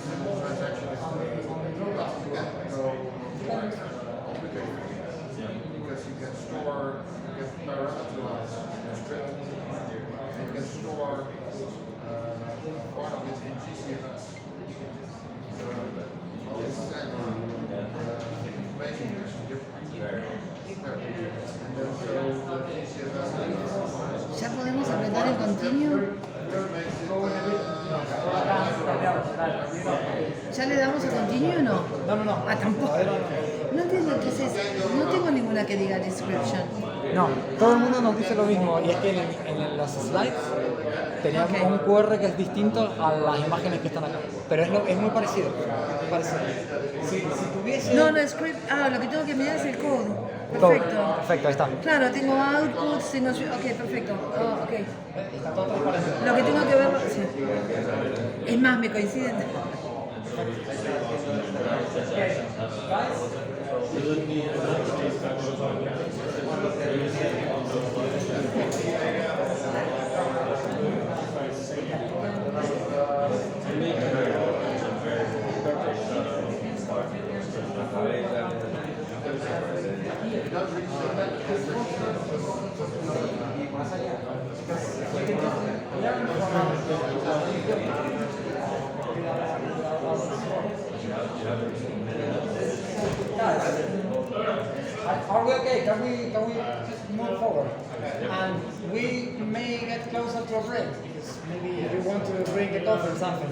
simple transaction is because you can store, you can parameterize the script, and you can store part of it in GCFS. So this is information is different. And then so the GCFS ¿Ya podemos apretar el continue? ¿Ya le damos a continue o no? No. Ah, tampoco. No entiendo qué es eso. No tengo ninguna que diga description. No, todo el mundo nos dice lo mismo y es que en los slides teníamos Ok. un QR que es distinto a las imágenes que están acá, pero es muy parecido. Si tuviese No, no, script. Ah, lo que tengo que mirar es el code. todo, Perfecto. perfecto, ahí está. Claro, tengo outputs, tengo. Ok, perfecto. Oh, ok. Está todo transparente. Lo que tengo que ver. Sí. Es más, me coinciden. Are we okay? Can we just move forward? And we may get closer to a break because maybe you want to bring a coffee or something.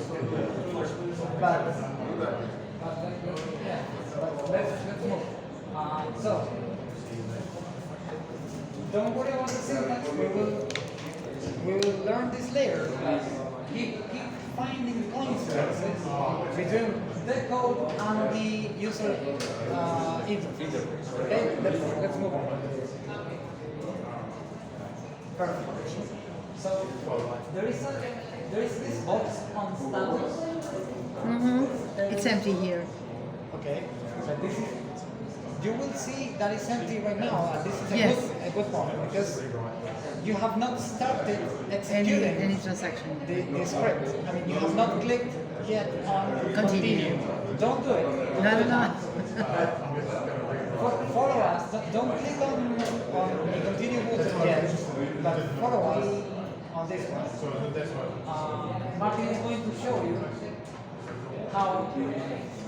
But let's move. So don't worry about the syntax. We will learn this later. But keep finding coincidences between the code and the user interface. Okay, let's move on. Perfect. So there is this box on status. It's empty here. Okay. So this is, you will see that it's empty right now, and this is Yes. a good point because you have not started executing Any transaction. the script. I mean, you have not clicked yet on Continue. Don't do it. No. Follow us. Don't click on the continue button yet, but follow us on this one. Martin is going to show you how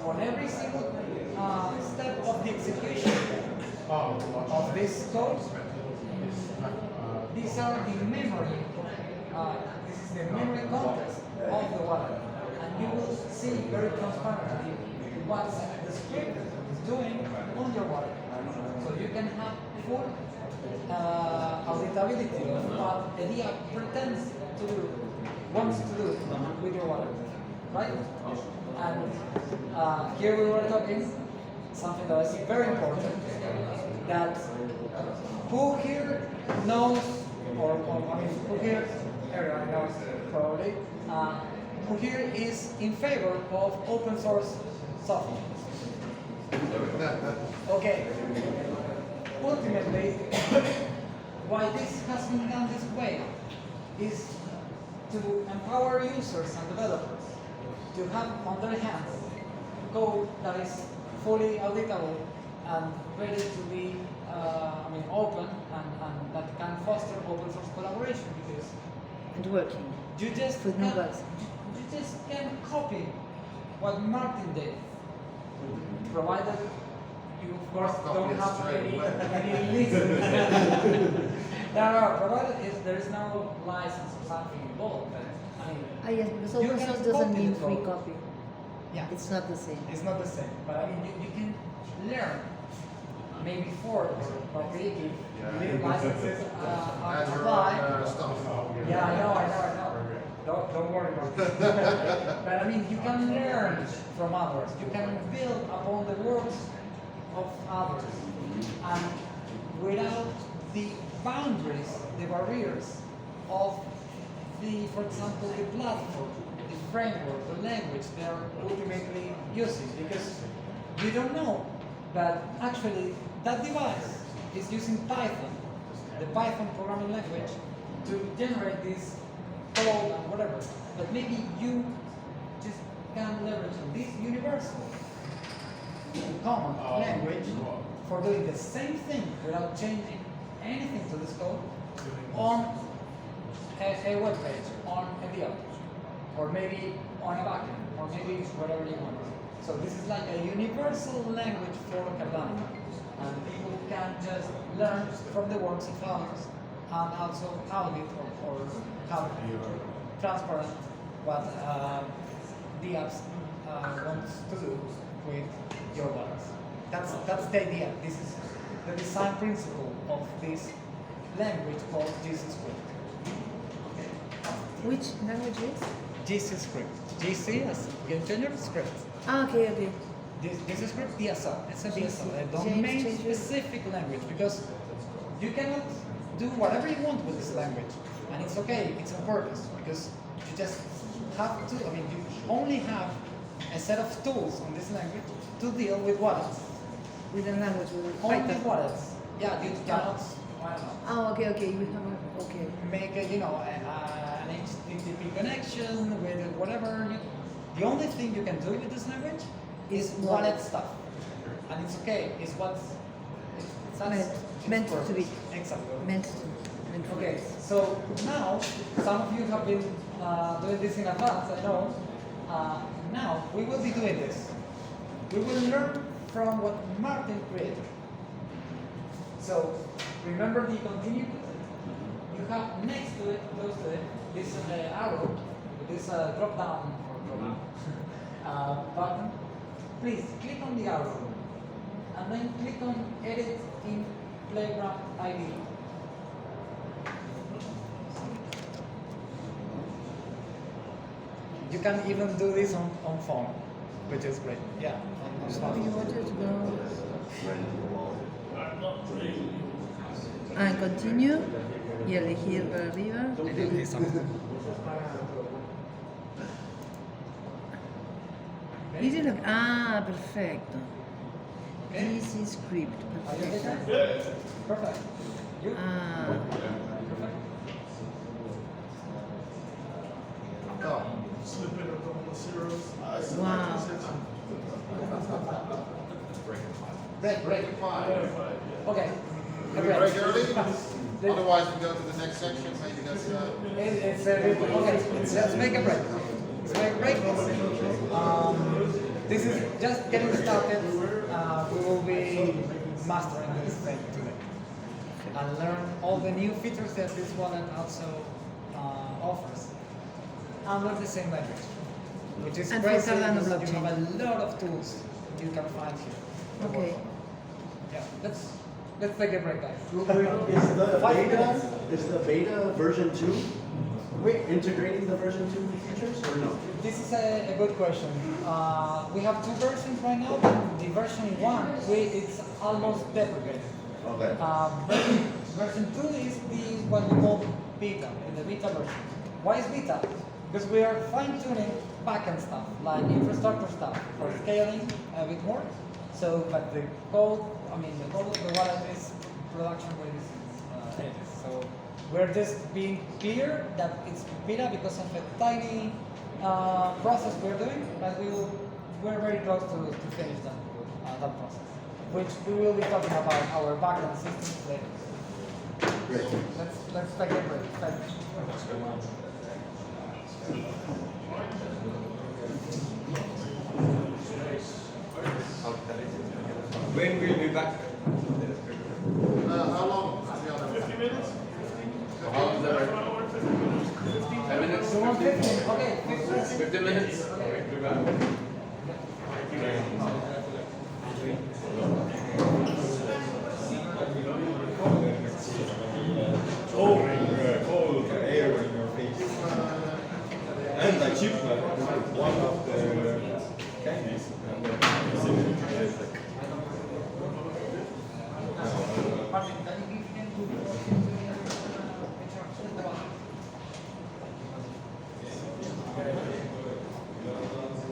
on every single step of the execution of this code, these are the memory. This is the memory context of the wallet, and you will see very transparently what the script is doing on your wallet, so you can have full auditability of what the DApp pretends to do, wants to do with your wallet, right? And here we were talking something that is very important, that who here knows, or I mean, who here, everyone knows probably, who here is in favor of open source software? Okay. Ultimately, why this has been done this way is to empower users and developers to have on their hands code that is fully auditable and ready to be open and that can foster open source collaboration, because And working. you just With no can't- bugs. you just can copy what Martin did, provided you of course don't have any reason. No, provided there is no license or something involved. But, I mean, Yes, because you open can source doesn't copy mean the free code. copy. Yeah, It's not the same. it's not the same. But I mean, you can learn maybe for copy if little licenses As your apply. stuff. Yeah, I know. Don't worry about it. But I mean, you can learn from others. You can build upon the works of others, and without the boundaries, the barriers of for example, the platform, the framework, the language they are ultimately using. Because you don't know, but actually that device is using Python, the Python programming language, to generate this code and whatever. But maybe you just can leverage this universal common language for doing the same thing without changing anything to this code on a web page, on a DApp, or maybe on a backend, or maybe whatever you want. So this is like a universal language for Cardano, and people can just learn from the works of others and also audit or have transparent what DApps wants to do with your wallets. That's the idea. This is the design principle of this language called GC script. Which language is? GC script. GC as GameChanger script. Okay. This script DSL. It's a DSL, a GameChanger. domain-specific language, because you cannot do whatever you want with this language, and it's okay. It's on purpose, because you just have to. I mean, you only have a set of tools on this language to deal with wallets. With a language, with Only Python. wallets. Yeah, you cannot. I don't know. Okay. You have okay. Make a, an HTTP connection with whatever. The only thing you can do with this language is wallet stuff, and it's okay. It's what's Meant to be. Exactly. Meant to. Okay, so now some of you have been doing this in advance. I know. Now we will be doing this. We will learn from what Martin created. So remember the continue button. You have next to it, close to it, this arrow, this drop down button. Please click on the arrow and then click on edit in playground ID. You can even do this on phone, which is great. Yeah. On You phone. wanted to go Right into the wallet. and continue y elegir para arriba. Exacto. Mire lo que- ah, perfecto. Okay. Easy script, Are you perfecto. okay? Perfect. You? Ah, Perfect. Go. Slip in a couple of zeros. I select Wow. this section. Break. Five. Okay. Do we break early? Otherwise, we go to the next section. Maybe that's. It's okay. Let's make a break. Let's make a break. This is just getting started. We will be mastering this thing today and learn all the new features that this wallet also offers under the same language, which is And crazy for Cardano because you blockchain. have a lot of tools you can find here. to okay. work on. Yeah. Let's take a break, guys. Is the beta version 2 We, integrating the version 2 features or no? This is a good question. We have two versions right now, but the version 1, it's almost deprecated. Okay. Version 2 is what we call beta, the beta version. Why is beta? Because we are fine-tuning backend stuff, like infrastructure stuff, for scaling a bit more. So, but the code of the wallet is production ready since ages. So we're just being clear that it's beta because of a tiny process we're doing, but we're very close to finish that process, which we will be talking about our backend systems later. Great. Let's take a break. Thanks. When will be back? How long? 50 minutes? How long is that? 10 minutes? 15? Okay, 15 minutes? Cold air in your face. And I chipped one of the candies. And